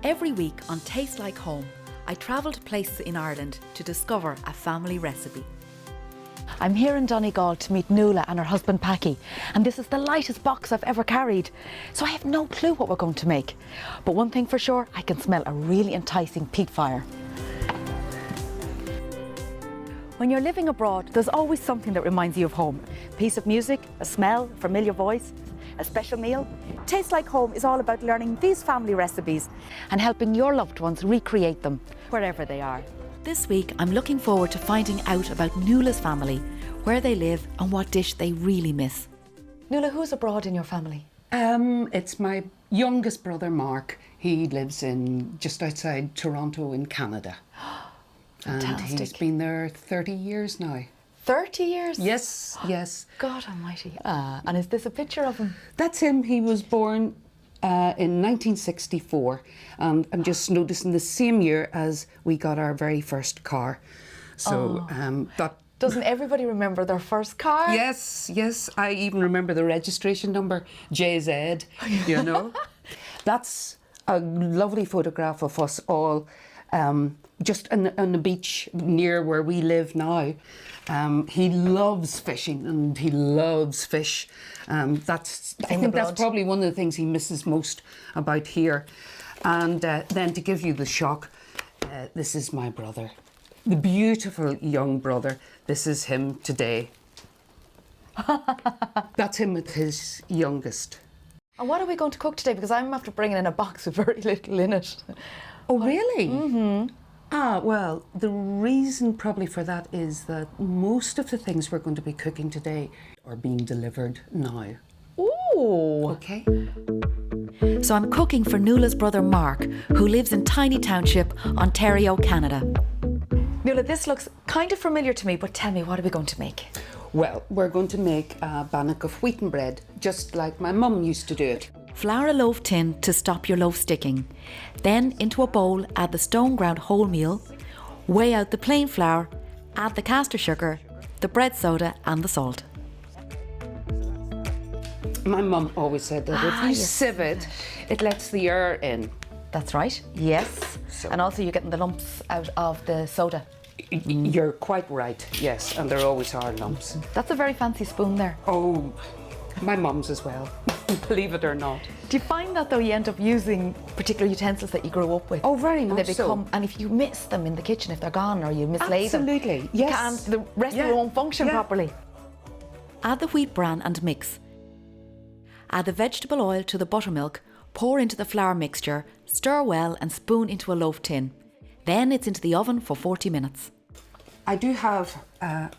Every week on Taste Like Home, I travel to places in Ireland to discover a family recipe. I'm here in Donegal to meet Nuala and her husband Packie, and this is the lightest box I've ever carried, so I have no clue what we're going to make. But one thing for sure, I can smell a really enticing peat fire. When you're living abroad, there's always something that reminds you of home. A piece of music, a smell, a familiar voice, a special meal. Taste Like Home is all about learning these family recipes and helping your loved ones recreate them wherever they are. This week, I'm looking forward to finding out about Nuala's family, where they live and what dish they really miss. Nuala, who's abroad in your family? It's my youngest brother, Mark. He lives in just outside Toronto in Canada. Fantastic. And he's been there 30 years now. 30 years? Yes, yes. God almighty. And is this a picture of him? That's him. He was born in 1964. And I'm just noticing the same year as we got our very first car. So that... Doesn't everybody remember their first car? Yes, yes. I even remember the registration number, JZ, you know. That's a lovely photograph of us all just on the beach near where we live now. He loves fishing and he loves fish. I think that's probably one of the things he misses most about here. And then to give you the shock, this is my brother, the beautiful young brother. This is him today. That's him with his youngest. And what are we going to cook today? Because I'm after bringing in a box with very little in it. Oh, really? Mm-hmm. Well, the reason probably for that is that most of the things we're going to be cooking today are being delivered now. Ooh! Okay. So I'm cooking for Nuala's brother Mark, who lives in Tiny Township, Ontario, Canada. Nuala, this looks kind of familiar to me, but tell me, what are we going to make? Well, we're going to make a bannock of wheaten bread, just like my mum used to do it. Flour a loaf tin to stop your loaf sticking. Then into a bowl add the stone ground wholemeal, weigh out the plain flour, add the caster sugar, the bread soda and the salt. My mum always said that if you sieve it, it lets the air in. That's right, yes. And also you're getting the lumps out of the soda. You're quite right, yes, and there always are lumps. That's a very fancy spoon there. Oh, my mum's as well, believe it or not. Do you find that though you end up using particular utensils that you grew up with? Oh, very much so. And if you miss them in the kitchen, if they're gone or you mislay them, absolutely, yes. the rest of it won't function properly. Add the wheat bran and mix. Add the vegetable oil to the buttermilk, pour into the flour mixture, stir well and spoon into a loaf tin. Then it's into the oven for 40 minutes. I do have a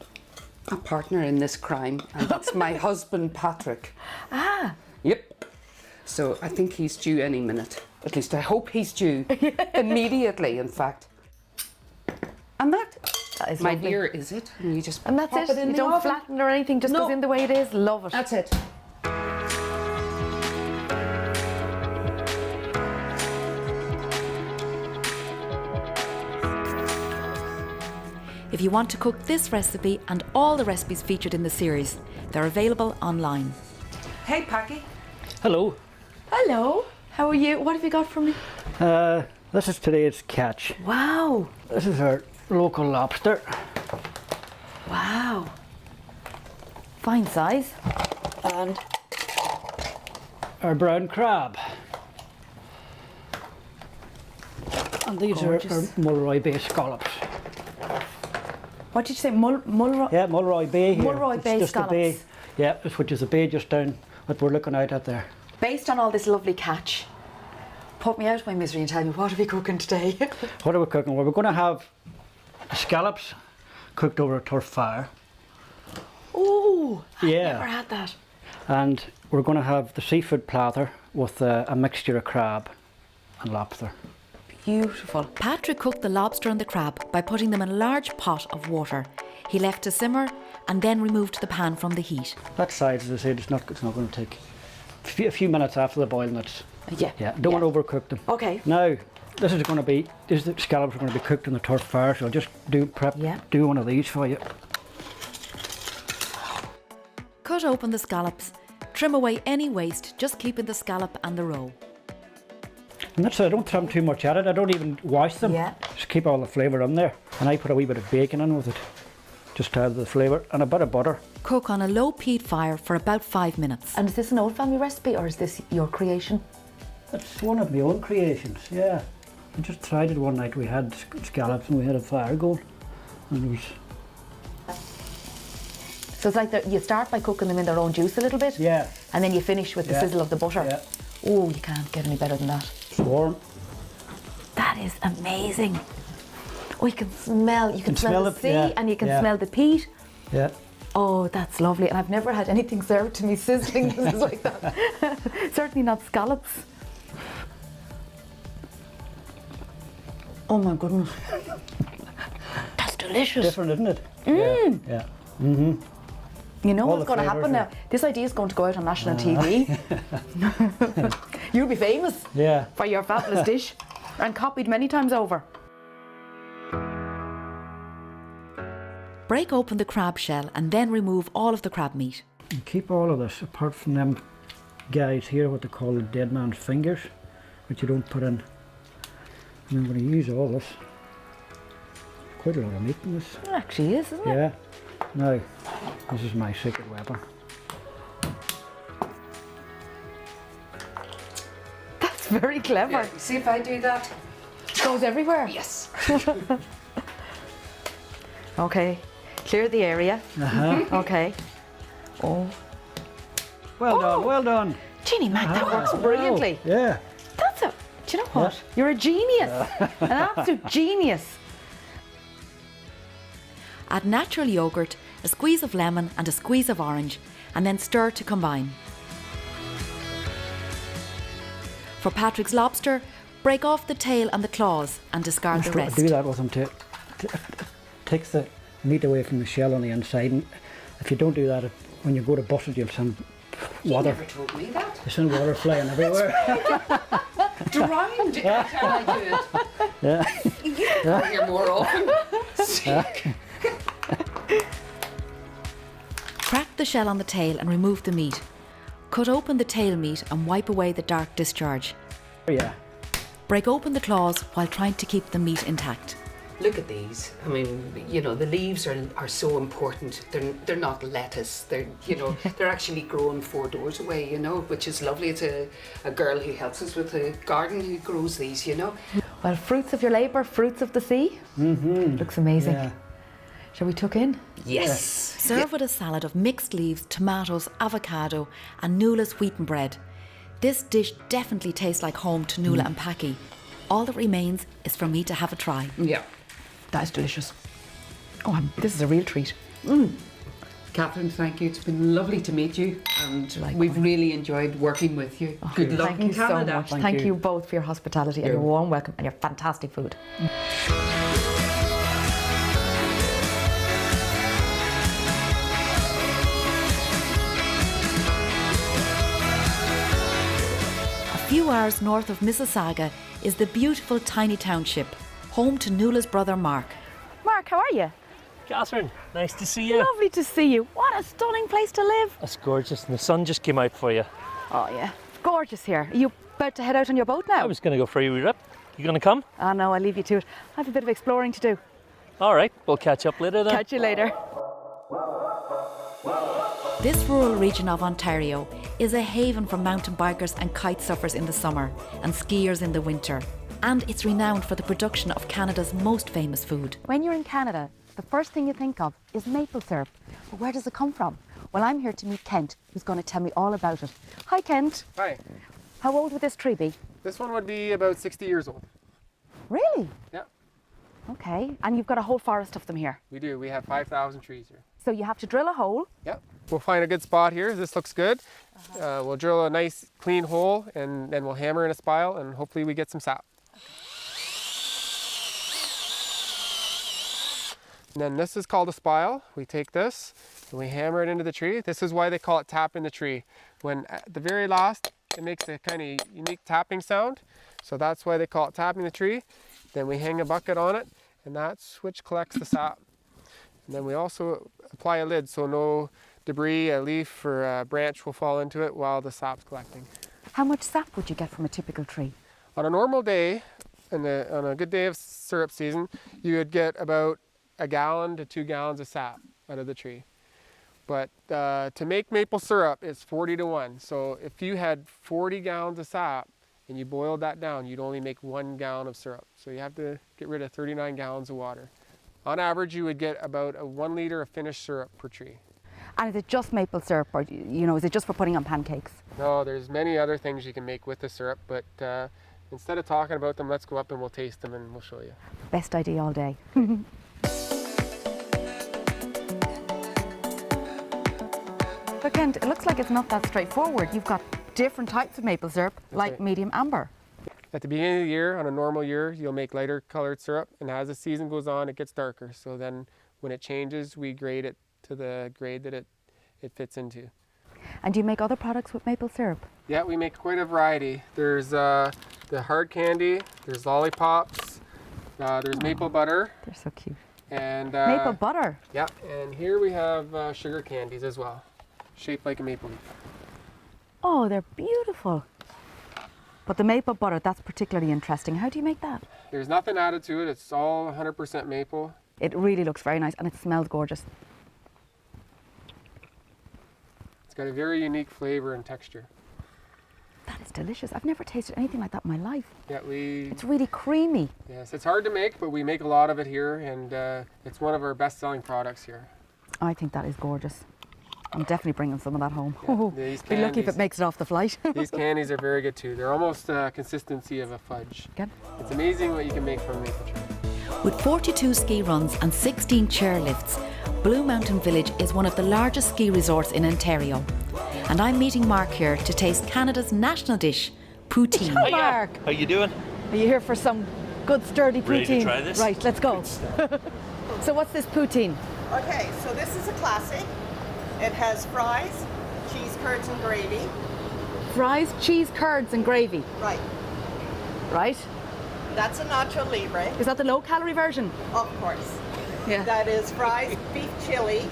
partner in this crime, and that's my husband, Patrick. Ah. Yep. So I think he's due any minute. At least I hope he's due immediately, in fact. And that is my lovely. Dear, is it? And you just and that's pop it in you the don't oven. flatten or anything, just goes in the way it is. Love it. That's it. If you want to cook this recipe and all the recipes featured in the series, they're available online. Hey, Packie. Hello. Hello. How are you? What have you got for me? This is today's catch. Wow. This is our local lobster. Wow. Fine size. And our brown crab. And these Gorgeous. are our Mulroy Bay scallops. What did you say? Mulroy? Yeah, Mulroy Bay here. Mulroy Bay just scallops. A bay. Yeah, which is a bay just down what we're looking out at there. Based on all this lovely catch, put me out of my misery and tell me, what are we cooking today? What are we cooking? Well, we're going to have scallops cooked over a turf fire. Oh, I've Yeah. never had that. And we're going to have the seafood platter with a mixture of crab and lobster. Beautiful. Patrick cooked the lobster and the crab by putting them in a large pot of water. He left to simmer and then removed the pan from the heat. That side, as I said, it's not going to take a few minutes after the boiling. Don't want to overcook them. Okay. Now, the scallops are going to be cooked in the turf fire, so I'll just do one of these for you. Cut open the scallops, trim away any waste, just keeping the scallop and the roe. And that's it, I don't trim too much at it. I don't even wash them. Yeah. Just keep all the flavour in there. And I put a wee bit of bacon in with it, just to add the flavour, and a bit of butter. Cook on a low peat fire for about 5 minutes. And is this an old family recipe or is this your creation? It's one of my own creations, yeah. I just tried it one night. We had scallops and we had a fire going, and it was... So it's like you start by cooking them in their own juice a little bit, Yeah. and then you finish with the sizzle of the butter. Yeah. Oh, you can't get any better than that. It's warm. That is amazing. Oh, you can smell the it, sea, yeah, and you can yeah. smell the peat. Yeah. Oh, that's lovely. And I've never had anything served to me sizzling just like that. Certainly not scallops. Oh my goodness. That's delicious. Different, isn't it? Mm. Yeah. Mm-hmm. You know All what's the going to happen flavours now? This idea is going to go out on national TV. You'll be famous Yeah. for your fabulous dish and copied many times over. Break open the crab shell and then remove all of the crab meat. And keep all of this, apart from them guys here, what they call the dead man's fingers, which you don't put in. And I'm going to use all this. Quite a lot of meat in this. It actually is, isn't it? Yeah. Now, this is my secret weapon. That's very clever. Yeah, see if I do that? It goes everywhere. Yes. Okay, clear the area. Okay. Oh. Well done, well done. Jeannie Mac, that works brilliantly. Yeah. That's a, do you know what? You're a genius. An absolute genius. Add natural yogurt, a squeeze of lemon and a squeeze of orange, and then stir to combine. For Patrick's lobster, break off the tail and the claws and discard the rest. Do that with them too. Takes the meat away from the shell on the inside, and if you don't do that, when you go to bust it, you'll send water. You never told me that. You send water flying everywhere. Drowned every time I do it. Yeah. You come here more often. Crack the shell on the tail and remove the meat. Cut open the tail meat and wipe away the dark discharge. Yeah. Break open the claws while trying to keep the meat intact. Look at these. I mean, you know, the leaves are so important. They're not lettuce. They're, you know, they're actually growing 4 doors away, you know, which is lovely. It's a girl who helps us with the garden who grows these, you know. Well, fruits of your labour, fruits of the sea. Mm-hmm. Looks amazing. Yeah. Shall we tuck in? Yes. Serve with a salad of mixed leaves, tomatoes, avocado and Nuala's wheaten bread. This dish definitely tastes like home to Nuala and Packie. All that remains is for me to have a try. Yeah. That is delicious. Oh, this is a real treat. Catherine, thank you. It's been lovely to meet you, and Likewise. we've really enjoyed working with you. Good luck Thank in you so Canada. much. Thank you both for your hospitality and your warm welcome and your fantastic food. A few hours north of Mississauga is the beautiful Tiny Township, home to Nuala's brother Mark. Mark, how are you? Catherine, nice to see you. Lovely to see you. What a stunning place to live. That's gorgeous, and the sun just came out for you. Oh yeah, it's gorgeous here. Are you about to head out on your boat now? I was going to go for a wee rip. You going to come? Oh no, I'll leave you to it. I have a bit of exploring to do. All right, we'll catch up later then. Catch you later. This rural region of Ontario is a haven for mountain bikers and kite surfers in the summer and skiers in the winter. And it's renowned for the production of Canada's most famous food. When you're in Canada, the first thing you think of is maple syrup. But where does it come from? Well, I'm here to meet Kent, who's going to tell me all about it. Hi, Kent. Hi. How old would this tree be? This one would be about 60 years old. Really? Yeah, Okay. And you've got a whole forest of them here. we do. We have 5,000 trees here. So you have to drill a hole. Yep. We'll find a good spot here. This looks good. We'll drill a nice clean hole, and then we'll hammer in a spile, and hopefully we get some sap. And then this is called a spile. We take this and we hammer it into the tree. This is why they call it tap in the tree. When at the very last, it makes a kind of unique tapping sound. So that's why they call it tapping the tree. Then we hang a bucket on it, and that's which collects the sap. And then we also apply a lid so no debris, a leaf or a branch will fall into it while the sap's collecting. How much sap would you get from a typical tree? On a normal day, on a good day of syrup season, you would get about 1 gallon to 2 gallons of sap out of the tree. But to make maple syrup, it's 40 to 1. So if you had 40 gallons of sap and you boiled that down, you'd only make 1 gallon of syrup. So you have to get rid of 39 gallons of water. On average, you would get about 1 liter of finished syrup per tree. And is it just maple syrup, or is it just for putting on pancakes? No, there's many other things you can make with the syrup, but instead of talking about them, let's go up and we'll taste them and we'll show you. Best idea all day. But Kent, it looks like it's not that straightforward. You've got different types of maple syrup, like right. medium amber. At the beginning of the year, on a normal year, you'll make lighter colored syrup, and as the season goes on, it gets darker. So then when it changes, we grade it to the grade that it fits into. And do you make other products with maple syrup? Yeah, we make quite a variety. There's the hard candy, there's lollipops, there's maple butter. They're so cute. And Maple butter? Yeah, and here we have sugar candies as well, shaped like a maple leaf. Oh, they're beautiful. But the maple butter, that's particularly interesting. How do you make that? There's nothing added to it. It's all 100% maple. It really looks very nice and it smells gorgeous. It's got a very unique flavor and texture. That is delicious. I've never tasted anything like that in my life. Yeah, It's really creamy. Yes, it's hard to make, but we make a lot of it here, and it's one of our best-selling products here. I think that is gorgeous. I'm definitely bringing some of that home. Yeah, Oh, these be lucky if it candies- makes it off the flight. These candies are very good too. They're almost consistency of a fudge. Again. It's amazing what you can make from maple tree. With 42 ski runs and 16 chairlifts, Blue Mountain Village is one of the largest ski resorts in Ontario. And I'm meeting Mark here to taste Canada's national dish, poutine. Hi, Mark. How you doing? Are you here for some good sturdy poutine? Ready to try this? Right, let's go. So what's this poutine? Okay, so this is a classic. It has fries, cheese curds and gravy. Fries, cheese, curds and gravy. Right. Right? That's a nacho libre, Is that the low-calorie version? of course. Yeah. That is fries, beef chili,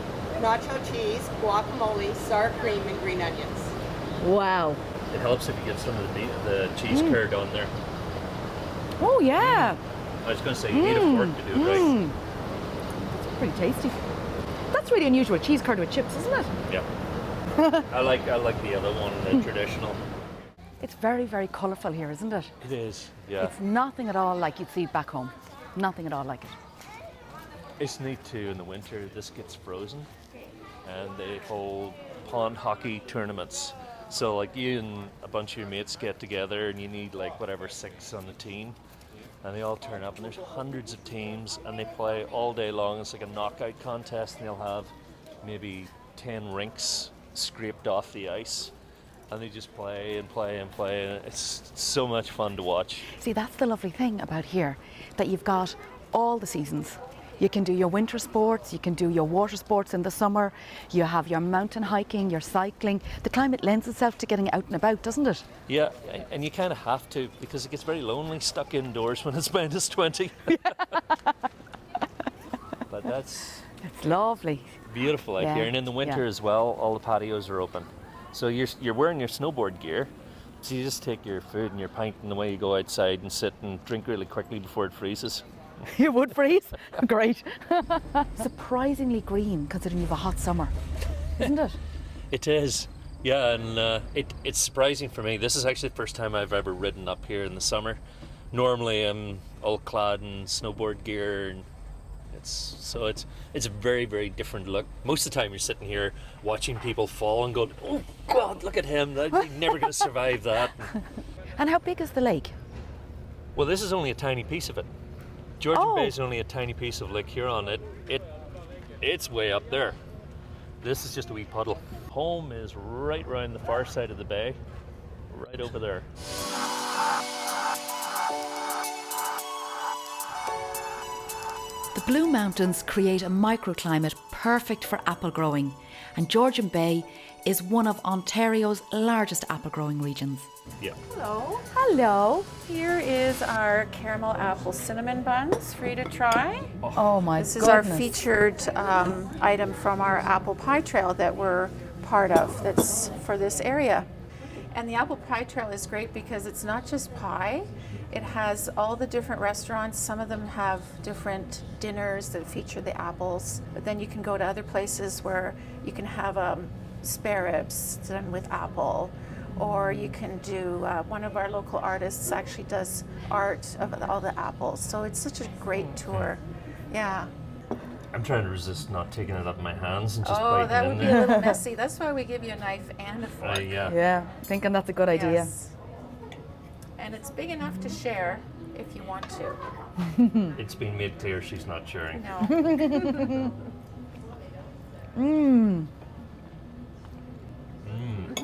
nacho cheese, guacamole, sour cream, and green onions. Wow. It helps if you get some of the cheese curd on there. Oh, yeah. I was going to say, you need a fork to do it right. That's pretty tasty. That's really unusual, cheese curd with chips, isn't it? Yeah. I like the other one, the traditional. It's very, very colourful here, isn't it? It is, yeah. It's nothing at all like you'd see back home. Nothing at all like it. It's neat too, in the winter this gets frozen and they hold pond hockey tournaments. So like you and a bunch of your mates get together and you need like whatever 6 on the team and they all turn up and there's hundreds of teams and they play all day long. It's like a knockout contest and they'll have maybe 10 rinks scraped off the ice and they just play and play and play and it's so much fun to watch. See, that's the lovely thing about here, that you've got all the seasons. You can do your winter sports, you can do your water sports in the summer, you have your mountain hiking, your cycling. The climate lends itself to getting out and about, doesn't it? Yeah, and you kind of have to because it gets very lonely stuck indoors when it's -20. But that's It's lovely. beautiful out Yeah, here, and in the winter yeah. as well, all the patios are open. So you're wearing your snowboard gear, so you just take your food and your pint and away you go outside and sit and drink really quickly before it freezes. You would freeze? Great. Surprisingly green considering you've a hot summer, isn't it? It is, yeah, and it's surprising for me. This is actually the first time I've ever ridden up here in the summer. Normally I'm all clad in snowboard gear, and it's a very, very different look. Most of the time you're sitting here watching people fall and going, oh God, look at him, they're never going to survive that. And how big is the lake? Well, this is only a tiny piece of it. Georgian Oh. Bay is only a tiny piece of Lake Huron. It's way up there. This is just a wee puddle. Home is right round the far side of the bay, right over there. The Blue Mountains create a microclimate perfect for apple growing, and Georgian Bay is one of Ontario's largest apple growing regions. Yeah. Hello. Hello. Here is our caramel apple cinnamon buns for you to try. Oh my This goodness. is our featured item from our apple pie trail that we're part of that's for this area. And the apple pie trail is great because it's not just pie. It has all the different restaurants. Some of them have different dinners that feature the apples. But then you can go to other places where you can have spare ribs done with apple. Or you can do, one of our local artists actually does art of all the apples. So it's such a great tour. Yeah. I'm trying to resist not taking it up in my hands and just Oh, biting that in would be there. a little messy. That's why we give you a knife and a fork. Yeah. Yeah, thinking that's a good idea. Yes. And it's big enough to share if you want to. It's been made clear she's not sharing. No.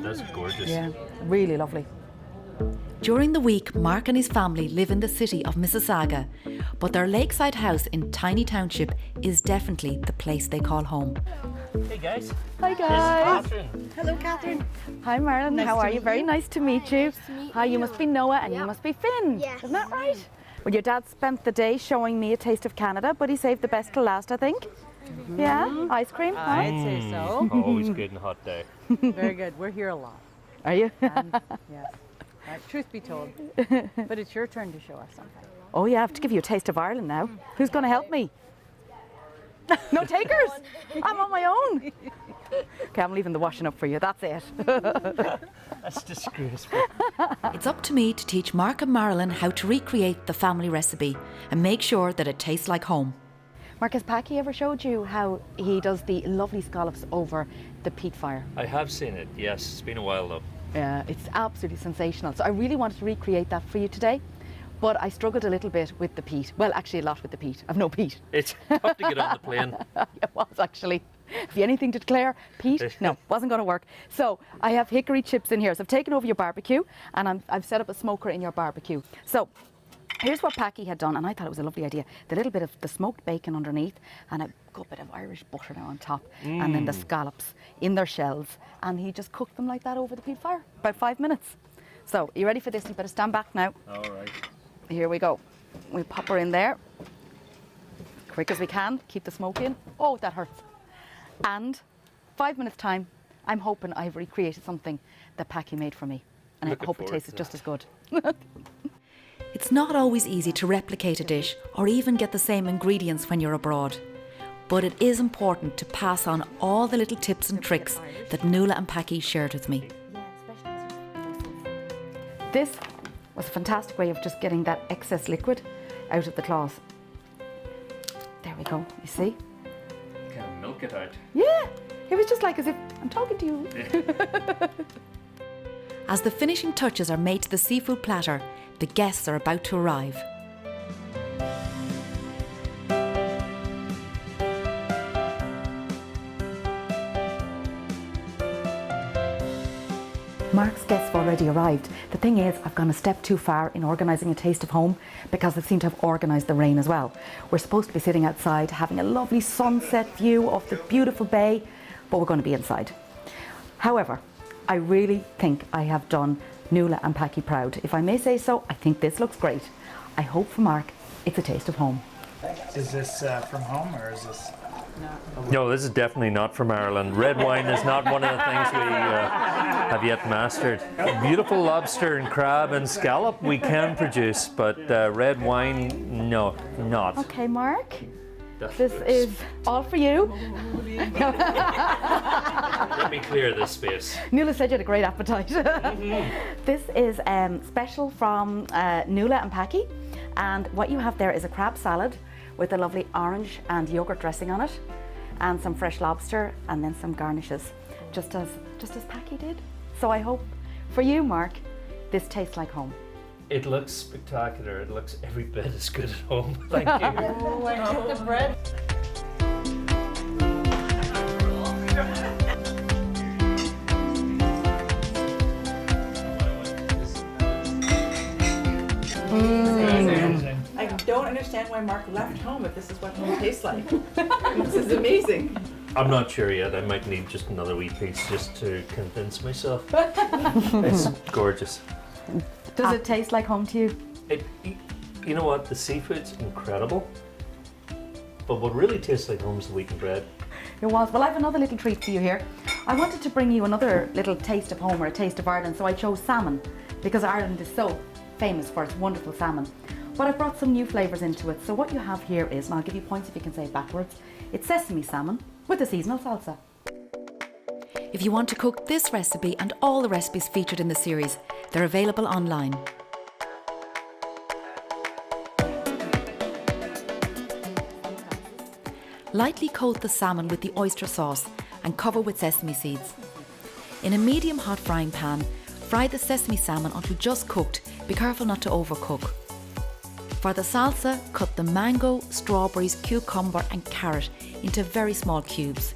That's gorgeous. Yeah, really lovely. During the week, Mark and his family live in the city of Mississauga, but their lakeside house in Tiny Township is definitely the place they call home. Hey guys. Hi This is guys. Catherine. Hello, Catherine. Hi Marilyn, how are you? Very nice to meet you. Nice to meet Hi, you you. must be Noah and you Yep. must be Finn. Yes. Isn't that right? Well, your dad spent the day showing me a taste of Canada, but he saved the best till last, I think. Yeah, ice cream. huh? I'd say so. Always good and hot day. Very good. We're here a lot. Are you? Yes. Truth be told. But it's your turn to show us something. Oh yeah, I have to give you a taste of Ireland now. Who's going to help me? No takers. I'm on my own. Okay, I'm leaving the washing up for you. That's it. That's disgraceful. It's up to me to teach Mark and Marilyn how to recreate the family recipe and make sure that it tastes like home. Mark, has Packie ever showed you how he does the lovely scallops over the peat fire? I have seen it, yes. It's been a while though. Yeah, it's absolutely sensational. So I really wanted to recreate that for you today, but I struggled a little bit with the peat. Well, actually a lot with the peat. I've no peat. It's tough to get on the plane. It was actually. Have you anything to declare? Peat? No, wasn't going to work. So I have hickory chips in here. So I've taken over your barbecue and I've set up a smoker in your barbecue. So here's what Packie had done, and I thought it was a lovely idea. The little bit of the smoked bacon underneath and a good bit of Irish butter now on top, and then the scallops in their shells, and he just cooked them like that over the peat fire, about 5 minutes. So, you ready for this? You better stand back now. All right. Here we go. We pop her in there, quick as we can, keep the smoke in. Oh, that hurts. And 5 minutes time, I'm hoping I've recreated something that Packie made for me. And Looking I hope it forward tastes to just as good. It's not always easy to replicate a dish or even get the same ingredients when you're abroad. But it is important to pass on all the little tips and tricks that Nuala and Packie shared with me. This was a fantastic way of just getting that excess liquid out of the cloth. There we go, you see? Kind of milk it out. Yeah, it was just like as if I'm talking to you. As the finishing touches are made to the seafood platter, the guests are about to arrive. Mark's guests have already arrived. The thing is, I've gone a step too far in organising a taste of home because I seem to have organised the rain as well. We're supposed to be sitting outside having a lovely sunset view of the beautiful bay, but we're going to be inside. However, I really think I have done Nuala and Packie proud. If I may say so, I think this looks great. I hope for Mark it's a taste of home. Is this from home or is this? No, this is definitely not from Ireland. Red wine is not one of the things we have yet mastered. Beautiful lobster and crab and scallop we can produce, but red wine, no, not. Okay, Mark, this is all for you. Let me clear this space. Nuala said you had a great appetite. This is special from Nuala and Packie, and what you have there is a crab salad with a lovely orange and yogurt dressing on it, and some fresh lobster, and then some garnishes, just as Packie did. So I hope for you, Mark, this tastes like home. It looks spectacular. It looks every bit as good at home. Thank you. Oh, I took the bread. I don't understand why Mark left home if this is what home tastes like. This is amazing. I'm not sure yet. I might need just another wee piece just to convince myself. It's gorgeous. Does it taste like home to you? You know what? The seafood's incredible. But what really tastes like home is the wheaten bread. It was. Well, I have another little treat for you here. I wanted to bring you another little taste of home or a taste of Ireland, so I chose salmon because Ireland is so famous for its wonderful salmon. But I brought some new flavours into it. So what you have here is, and I'll give you points if you can say it backwards, it's sesame salmon with a seasonal salsa. If you want to cook this recipe and all the recipes featured in the series, they're available online. Lightly coat the salmon with the oyster sauce and cover with sesame seeds. In a medium hot frying pan, fry the sesame salmon until just cooked. Be careful not to overcook. For the salsa, cut the mango, strawberries, cucumber and carrot into very small cubes.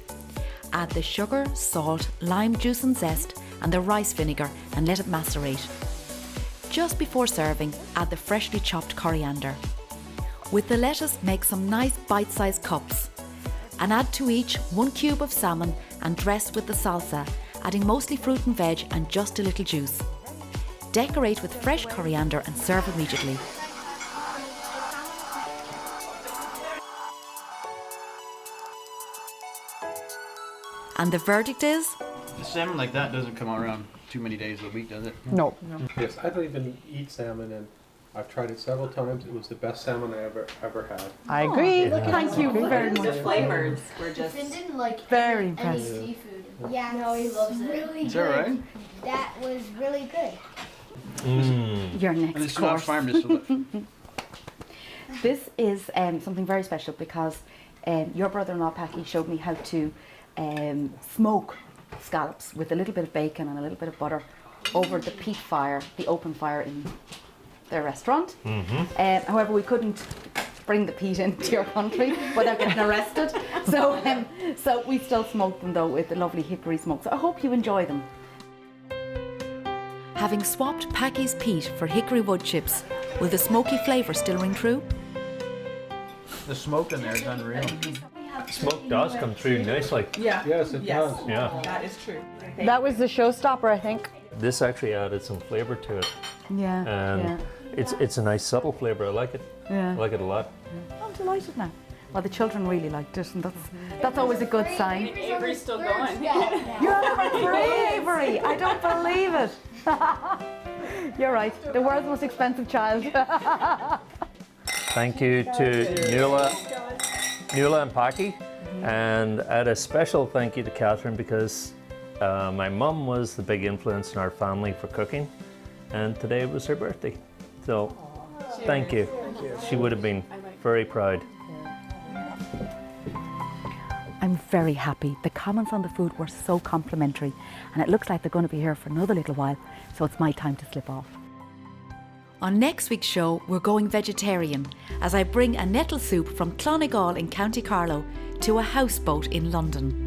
Add the sugar, salt, lime juice and zest and the rice vinegar and let it macerate. Just before serving, add the freshly chopped coriander. With the lettuce, make some nice bite-sized cups. And add to each 1 cube of salmon and dress with the salsa, adding mostly fruit and veg and just a little juice. Decorate with fresh coriander and serve immediately. And the verdict is? The salmon like that doesn't come around too many days a week, does it? No. Yes, I don't even eat salmon, and I've tried it several times. It was the best salmon I ever had. I agree. Thank you very much. The flavors were just Finn didn't like Very any impressive. seafood. Yeah, no, he loves it. Really Is that right? That was really good. Your And next it's not course. farmed just so that This is something very special because your brother-in-law Packie showed me how to smoke scallops with a little bit of bacon and a little bit of butter over the peat fire, the open fire in their restaurant. However, we couldn't bring the peat into your country without getting arrested. So we still smoke them though with the lovely hickory smoke. So I hope you enjoy them. Having swapped Packie's peat for hickory wood chips, will the smoky flavour still ring true? the smoke in there is unreal. Smoke does come through nicely. Yeah. Yes, it does. Yeah. That is true. That was the showstopper, I think. This actually added some flavour to it. Yeah. And it's a nice subtle flavour. I like it. Yeah. I like it a lot. I'm delighted now. Well, the children really liked it, and that's always a good sign. Avery's still going. You're free, Avery. I don't believe it. You're right. The world's most expensive child. Thank you to Nuala and Packie, and add a special thank you to Catherine because my mum was the big influence in our family for cooking, and today was her birthday. So thank you. She would have been very proud. I'm very happy. The comments on the food were so complimentary, and it looks like they're going to be here for another little while, so it's my time to slip off. On next week's show, we're going vegetarian as I bring a nettle soup from Donegal in County Carlow to a houseboat in London.